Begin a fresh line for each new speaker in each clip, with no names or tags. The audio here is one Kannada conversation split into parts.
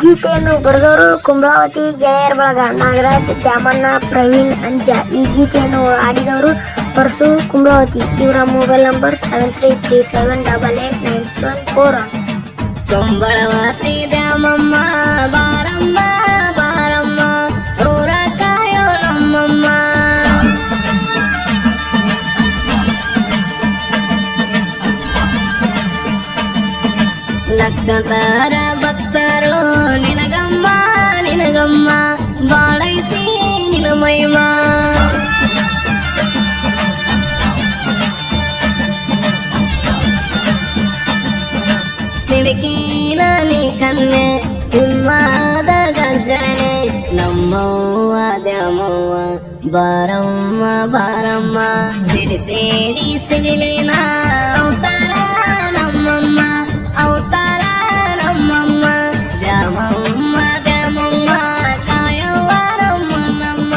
ಗೀತೆಯನ್ನು ಬರೆದವರು ಕುಂಬ್ಳಾವತಿ ಗೆಳೆಯರ ಬಳಗ ನಾಗರಾಜ್, ದ್ಯಾಮಣ್ಣ, ಪ್ರವೀಣ್, ಅಂಜ. ಈ ಗೀತೆಯನ್ನು ಹಾಡಿದವರು ಪರಸು ಕುಂಬ್ಳಾವತಿ. ಇವರ ಮೊಬೈಲ್ ನಂಬರ್ 7337889614.
ಕುಂಬಳವತಿ ದ್ಯಾಮಮ್ಮ ಬಾರಮ್ಮ ಬಾರಮ್ಮ ಊರ ಕಾಯೋ ನಮ್ಮಮ್ಮ. ಲಕ್ಷಾಂತರ ಭಕ್ತರು ನಿನಗಮ್ಮ ನಿನಗಮ್ಮ ಬಾಳೈತಿ ನಿನ ಮಹಿಮ. ಸಿಡಕಿನ ನೀ ಕನ್ನೆ ಸಿಂಹದ ಗರ್ಜನೆ ನಮ್ಮವ್ವ ದ್ಯಾಮವ್ವ ಬಾರಮ್ಮ ಬಾರಮ್ಮ. ಸಿಡಿ ಸೇಡಿ ಸಿಡಿಲಿನ ಅವತಾರ ನಮ್ಮಮ್ಮ ಅವತಾರ ನಮ್ಮಮ್ಮ. ದ್ಯಾಮವ್ವ ದ್ಯಾಮವ್ವ ಕಾಯವ್ವ ನಮ್ಮಮ್ಮ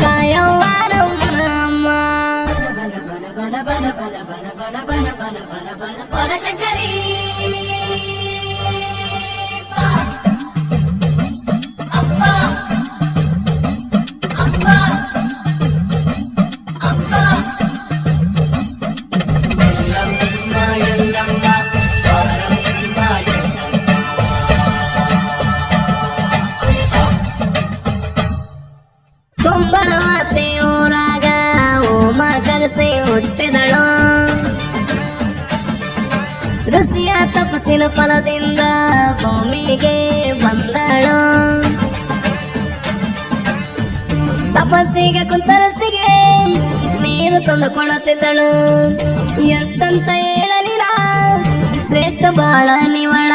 ಕಾಯವ್ವ ನಮ್ಮಮ್ಮ. ಬನಶಂಕರಿ ಕುಂಬಳವತಿ ಊರಾಗ ಓಮ ಕರೆಸಿ ಹುಟ್ಟಿದಳು. ಋಷಿಯ ತಪಸ್ಸಿನ ಫಲದಿಂದ ಭೂಮಿಗೆ ಬಂದಳು. ತಪಸ್ಸಿಗೆ ಕುಂತರಸಿಗೆ ನೀರು ತಂದು ಕೊಡುತ್ತಿದ್ದಳು. ಎತ್ತಂತ ಹೇಳಲಿಲ್ಲ ಶ್ರೇಷ್ಠ ಬಾಳ ನಿವಳ.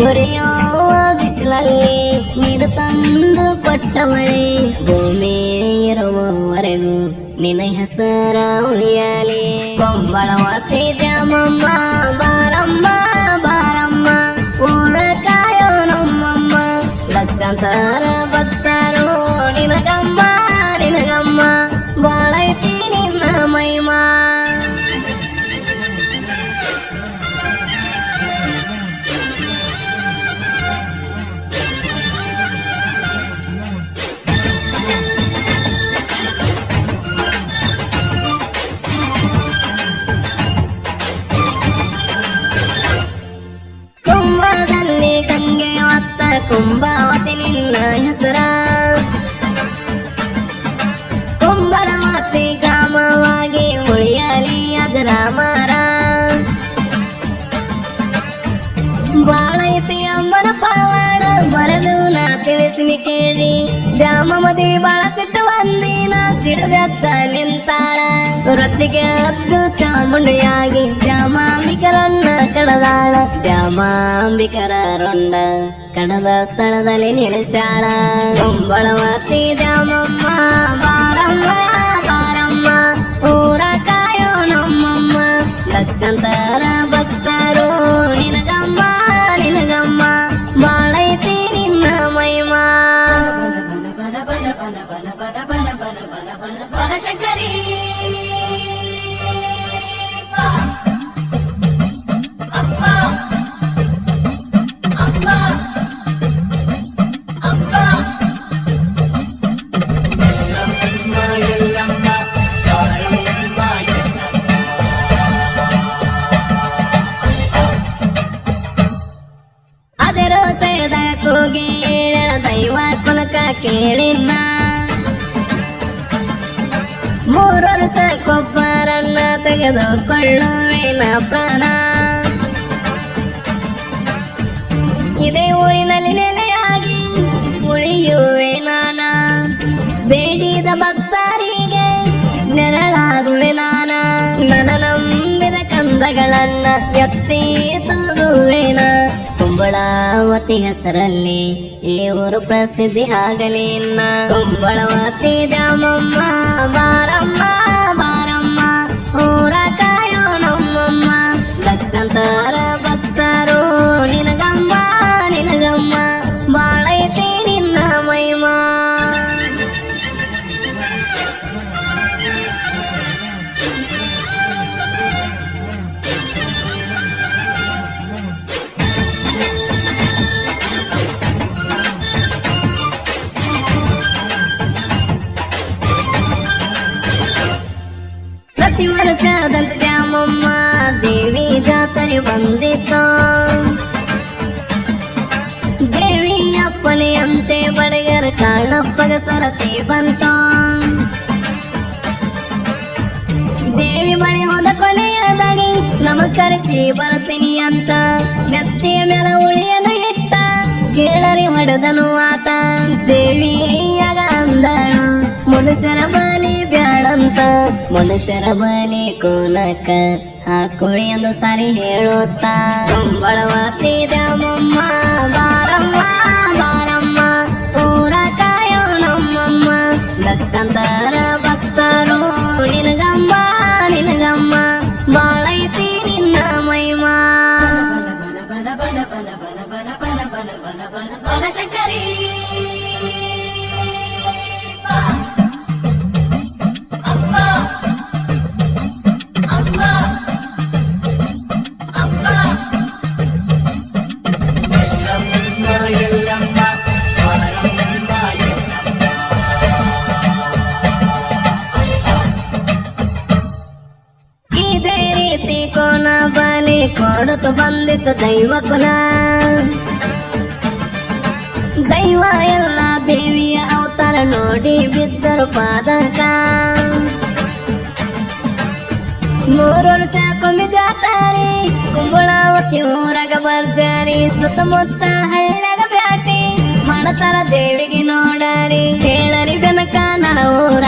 ಉರಿಯುವ ಬಿಸಿಲಲ್ಲಿ ನೀರು ತಂದು ಕೊಟ್ಟವಳೆ. ಭೂಮಿ ಇರುವವರೆಗೂ ನಿನ್ನ ಹೆಸರ ಉಳಿಯಲಿ. ಕುಂಬಳವತಿ ದ್ಯಾಮಮ್ಮ ಬಾರಮ್ಮ ಬಾರಮ್ಮ ಊರ ಕಾಯೋ ನಮ್ಮಮ್ಮ. ಲಕ್ಷಾಂತರ ಭಕ್ತರು ನಿನಗಮ್ಮ ನಿನಗಮ್ಮ ಬಾಳೈತಿ ನಿನ್ನ ಮಹಿಮ. ಕುಂಭದಲ್ಲಿ ಗಂಗೆ ಹೊತ್ತ ಕುಂಭಾವತಿ ನಿನ್ನ ಹೆಸರ. ಕುಂಬಳವತಿ ಗ್ರಾಮವಾಗಿ ಉಳಿಯಲಿ ಅದರ ಮರ. ಬಾಳೈತಿ ಅಮ್ಮನ ಪಾವಾಡ ಬರೆದು ನಾ ತಿಳಿಸಿನಿ ಕೇಳಿ. ದ್ಯಾಮಮ್ಮದಿ ಬಾಳ ಸಿಟ್ಟು ಒಂದಿನ ಸಿಡದತ್ತ ನಿಂತಾಳ. ರೊಚ್ಚಿಗೆ ಹದ್ದು ಚಾಮುಂಡಿಯಾಗಿ ದ್ಯಾಮಾಂಬಿಕರನ್ನ ಕಡದಾಳ. ದ್ಯಾಮಾಂಬಿಕರ ರೊಂಡ ಕಡದ ಸ್ಥಳದಲ್ಲಿ ನಿಲ್ಲಿಸ್ಯಾಳ. ಕುಂಬಳವತಿ ದ್ಯಾಮಮ್ಮ ಬಾರಮ್ಮ ಬಾರಮ್ಮ ಊರ ಕಾಯೋ ನಮ್ಮಮ್ಮ. ಲಕ್ಷಾಂತರ ಭಕ್ತರು ನಿನಗಮ್ಮ ನಿನಗಮ್ಮ ಬಾಳೈತಿ ನಿನ್ನ ಮಹಿಮ. ಬನಶಂಕರಿ ಅದರ ಸೇದ ಕೂಗಿ ದೈವ ಕುಲಕ ಕೇಳಿನ. 3 ವರ್ಷ ಕೊಬ್ಬರನ್ನ ತೆಗೆದುಕೊಳ್ಳುವೇನ ಪ್ರಾಣ. ಇದೇ ಊರಿನಲ್ಲಿ ನೆಲೆಯಾಗಿ ಉಳಿಯುವೆ ನಾನ. ಬೇಡಿದ ಭಕ್ತರಿಗೆ ನೆರಳಾಗುವೆ ನಾನ. ನನ್ನ ನಂಬಿದ ಕಂದಗಳನ್ನ ಎತ್ತಿ ತೂಗುವೇನ. ಕುಂಬಳವತಿ ಹೆಸರಲ್ಲಿ ಈ ಊರು ಪ್ರಸಿದ್ಧಿ ಆಗಲಿ ಇನ್ನ. ಕುಂಬಳವತಿ ದ್ಯಾಮಮ್ಮ ಬಾರಮ್ಮ ಬಾರಮ್ಮ ಊರ ಕಾಯೋ ನಮ್ಮಮ್ಮ. ಲಕ್ಷಾಂತರ ಭಕ್ತರು ನಿನಗಮ್ಮ ನಿನಗಮ್ಮ ಬಾಳೈತಿ ನಿನ್ನ ಮಹಿಮ. ದೇವಿ ಅಪ್ಪನೆಯಂತೆ ಬಡಗರ ಕಾಳಪ್ಪಗ ಸರತಿ ಬಂತು. ದೇವಿ ಬಳಿ ಹೋದ ಕೊನೆಯದಾಗಿ ನಮಸ್ಕರಿಸಿ ಬರ್ತೀನಿ ಅಂತ ನೆತ್ತಿಯ ಮೇಲೆ ಉಳಿಯಲು ಇಟ್ಟ ಕೇಳರಿ ಹೊಡೆದನು ಆತ. ದೇವಿಯಾಗ ಅಂದಳು ಮನುಷ್ಯರ ಬಲಿ ಬ್ಯಾಡಂತ, ಮನುಷ್ಯರ ಬಲಿ ಕೋಲಕ್ಕ ಹಾಕು ಎಂದು ಸರಿ ಹೇಳುತ್ತಾ ಕಂಬಳವಾತಿ ದ್ಯಾಮಮ್ಮ ಬಾರಮ್ಮ ಬಾರಮ್ಮ ಊರ ಕಾಯೋ ನಮ್ಮಮ್ಮ. ಲಕ್ಷಾಂತರ ಭಕ್ತರು ನಿನಗಮ್ಮ ನಿನಗಮ್ಮ ಬಾಳೈತಿ ನಿನ್ನ ಮಹಿಮಾ. ಬನಶಂಕರಿ ಇದೇ ರೀತಿ ಕೋನ ಬಲಿ ಕೊಡುತ್ತ ಬಂದಿತ್ತು ದೈವ ಕುಲ. ದೈವ ಎಲ್ಲ ದೇವಿಯ ಅವತಾರ ನೋಡಿ ಬಿದ್ದರು ಪಾದಕ. 3 ವರ್ಷ ಕೊಮ್ಮೆ ಜಾತಾರಿ ಕುಂಬಳಾವತಿ ಊರಾಗ ಬರ್ಜಾರಿ. ಸುತ್ತಮುತ್ತ ಹಳ್ಳ್ಯಾಗ ಬ್ಯಾಟಿ ಮಾಡತಾರ ದೇವಿಗೆ ನೋಡರಿ. ಹೇಳರಿ ಬೆನಕ ನಳವೂರ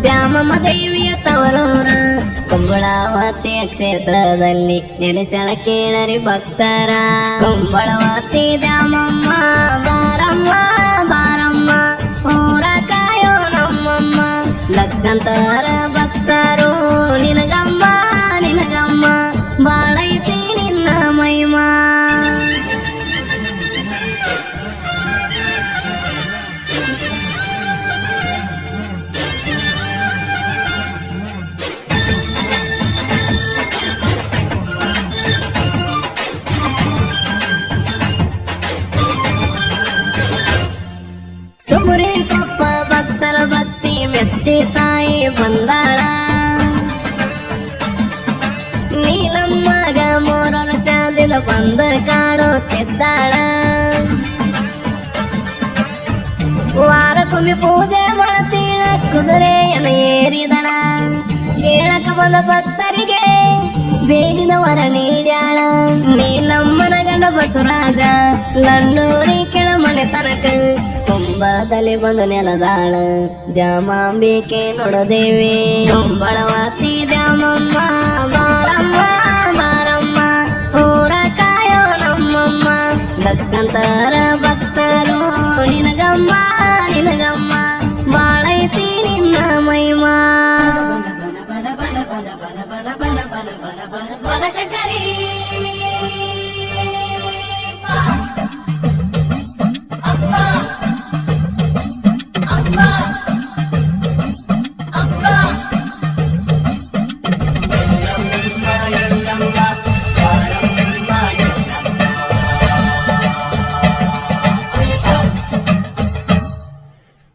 ದ್ಯಾಮಮ್ಮ ದೇವಿಯ ತವರೂರ. ಕುಂಬಳಾವತಿ ಕ್ಷೇತ್ರದಲ್ಲಿ ನೆಲೆಸಳ ಕೇಳರಿ ಭಕ್ತರ. ಕುಂಬಳಾವತಿ ದ್ಯಾಮಮ್ಮ ಬಾರಮ್ಮ ಬಾರಮ್ಮ ಊರ ಕಾಯೋ ನಮ್ಮಮ್ಮ. ಲಕ್ಷಾಂತರ ಭಕ್ತರು ನಿನಗಮ್ಮ ನಿನಗಮ್ಮ ಬಾಳೈತಿ ನಿನ್ನ ಮಹಿಮಾ. ತುಮರಿ ಕೊಪ್ಪ ಭಕ್ತರ ಭಕ್ತಿ ಮೆಚ್ಚಿ ತಾಯಿ ಬಂದಾಳ. ನೀಲಮ್ಮಗ 3 ವರ್ಷದಿಂದ ಬಂದ ಕಾಡುತ್ತಿದ್ದಾಳ. ವಾರಕ್ಕೊಮ್ಮೆ ಪೂಜೆ ಮಾಡ್ತೀಳ ಕುದುರೆಯನ್ನು ಏರಿದಳ. ಕೇಳಕ ಬಂದ ಭಕ್ತರಿಗೆ ಬೇಡಿದ ವರ ನೀಡ್ಯಾಳ. ನೀಲಮ್ಮನ ಗಂಡ ಬಸವರಾಜ ಲಣ್ಣೂರಿ ಕೆಳಮನೆ ತನಕ ಕುಂಭದಲ್ಲಿ ಬಂದು ನೆಲದಾಳ. ದ್ಯಾಮಾಂಬಿಕೆ ನೋಡದೇವಿ ಕುಂಬಳವಾತಿ ದ್ಯಾಮಮ್ಮ ಬಾರಮ್ಮ ಬಾರಮ್ಮ ಊರ ಕಾಯೋ ನಮ್ಮಮ್ಮ. ಲಕ್ಷಾಂತರ ಭಕ್ತರು ನಿನಗಮ್ಮ ನಿನಗಮ್ಮ ಬಾಳೈತಿ ನಿನ್ನ ಮಹಿಮಾ. ಬನಶಂಕರಿ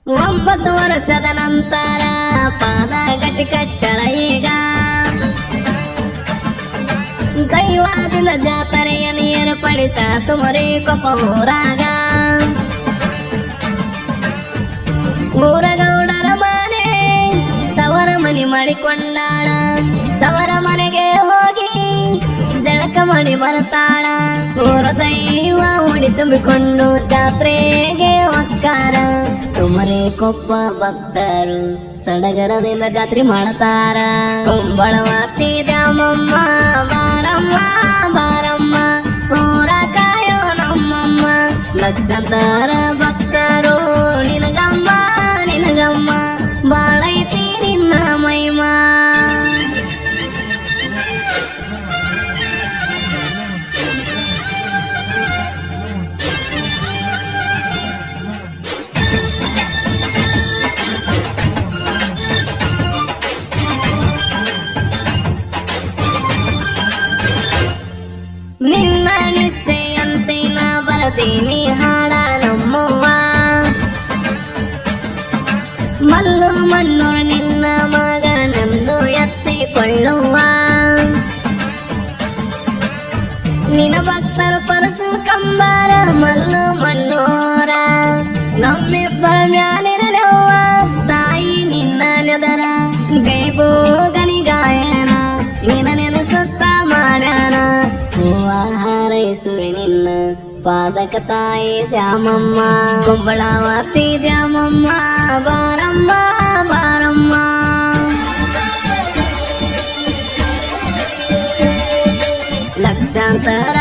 ಒಂಬತ್ತು ವರ್ಷದ ನಂತರ ಪಾದ ಗಟ್ಟಿ ಕಟ್ಟಳ ಈಗ. ದೈವಾದಿನ ಜಾತರೆಯನ್ನು ಏರ್ಪಡಿಸ ತುಮರಿ ಕೊಪ್ಪ ಊರಾಗ. ಊರಗೌಡರ ಮನೆ ತವರ ಮನೆ ಮಾಡಿಕೊಂಡಾಳ. ತವರ ಮನೆಗೆ ಹೋಗಿ ಜಳಕ ಮಾಡಿ ಬರ್ತಾಳ. ಊರ ದೈವ ಉಡಿ ತುಂಬಿಕೊಂಡು ಜಾತ್ರೆಗೆ ಹೊಕ್ಕಾರ. ತುಮರಿ ಕೊಪ್ಪ ಭಕ್ತರು ಸಡಗರದಿಂದ ಜಾತ್ರೆ ಮಾಡ್ತಾರ. ಕುಂಬಳವಾತಿ ದ್ಯಾಮಮ್ಮ ಬಾರಮ್ಮ ಬಾರಮ್ಮ ಊರ ಕಾಯೋ ನಮ್ಮಮ್ಮ. ಲಕ್ಷಾಂತರ ಭಕ್ತರು ನಿನಗಮ್ಮ ನಿನಗಮ್ಮ ಬಾಳೈತಿ ನಿನ್ನ ಮಹಿಮಾ. ನಿನ್ನ ನಿಶ್ಚಯಂತೆ ನಾ ಬರ್ತೀನಿ ಹಾಡ ನಮ್ಮವ್ವ. ಪಾದಕ ತಾಯಿ ದ್ಯಾಮಮ್ಮ ಕುಂಬಳವತಿ ದ್ಯಾಮಮ್ಮ ಬಾರಮ್ಮ ಬಾರಮ್ಮ ಲಕ್ಷಾಂತರ